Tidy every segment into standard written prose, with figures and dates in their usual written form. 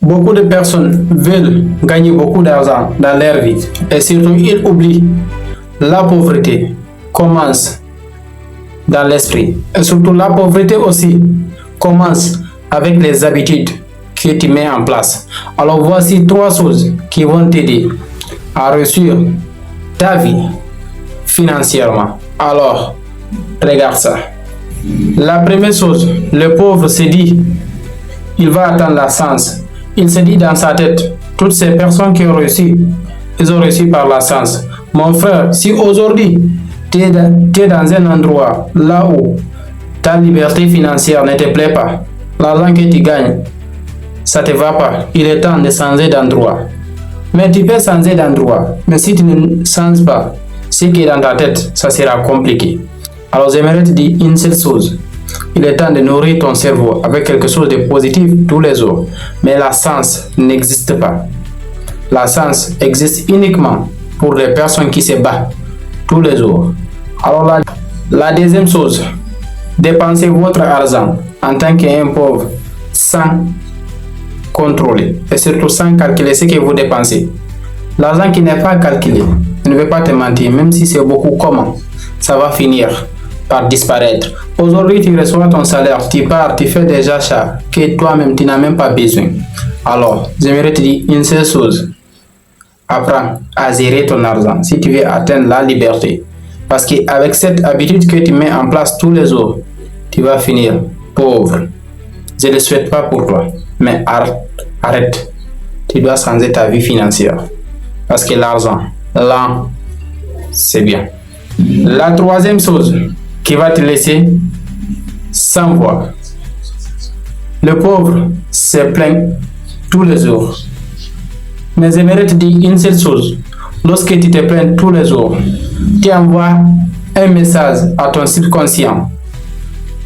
Beaucoup de personnes veulent gagner beaucoup d'argent dans leur vie et surtout ils oublient la pauvreté commence dans l'esprit. Et surtout la pauvreté aussi commence avec les habitudes que tu mets en place. Alors voici 3 choses qui vont t'aider à réussir ta vie financièrement. Alors, regarde ça. La première chose, le pauvre se dit, il va attendre la chance. Il se dit dans sa tête, toutes ces personnes qui ont réussi, ils ont réussi par la chance. Mon frère, si aujourd'hui, tu es dans un endroit là où ta liberté financière ne te plaît pas, l'argent que tu gagnes, ça ne te va pas, il est temps de changer d'endroit. Mais tu peux changer d'endroit, mais si tu ne changes pas, ce qui est dans ta tête, ça sera compliqué. Alors j'aimerais te dire une seule chose. Il est temps de nourrir ton cerveau avec quelque chose de positif tous les jours. Mais la chance n'existe pas. La chance existe uniquement pour les personnes qui se battent tous les jours. Alors la deuxième chose, dépensez votre argent en tant qu'un pauvre sans contrôler et surtout sans calculer ce que vous dépensez. L'argent qui n'est pas calculé, je ne vais pas te mentir, même si c'est beaucoup, comment ça va finir par disparaître. Aujourd'hui, tu reçois ton salaire, tu pars, tu fais des achats que toi-même tu n'as même pas besoin. Alors, j'aimerais te dire une seule chose. Apprends à gérer ton argent si tu veux atteindre la liberté. Parce qu'avec cette habitude que tu mets en place tous les jours, tu vas finir pauvre. Je ne le souhaite pas pour toi, mais arrête. Tu dois changer ta vie financière. Parce que l'argent, là, c'est bien. La troisième chose qui va te laisser sans voix. Le pauvre se plaint tous les jours. Mais j'aimerais te dire une seule chose. Lorsque tu te plains tous les jours, tu envoies un message à ton subconscient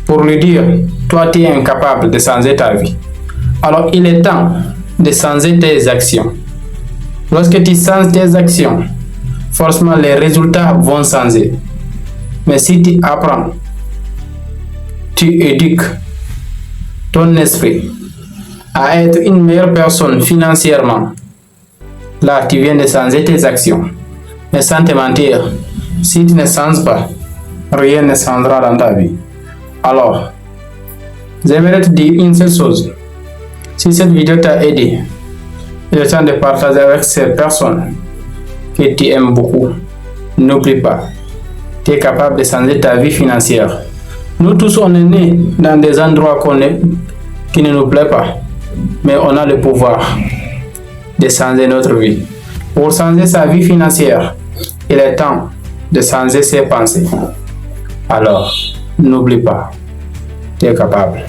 pour lui dire, toi tu es incapable de changer ta vie. Alors il est temps de changer tes actions. Lorsque tu changes tes actions, forcément les résultats vont changer. Mais si tu apprends, tu éduques ton esprit à être une meilleure personne financièrement, là tu viens de changer tes actions. Mais sans te mentir, si tu ne changes pas, rien ne changera dans ta vie. Alors, j'aimerais te dire une seule chose. Si cette vidéo t'a aidé, il est temps de partager avec ces personnes que tu aimes beaucoup. N'oublie pas, tu es capable de changer ta vie financière. Nous tous, on est nés dans des endroits qui ne nous plaisent pas, mais on a le pouvoir de changer notre vie. Pour changer sa vie financière, il est temps de changer ses pensées. Alors, n'oublie pas, tu es capable.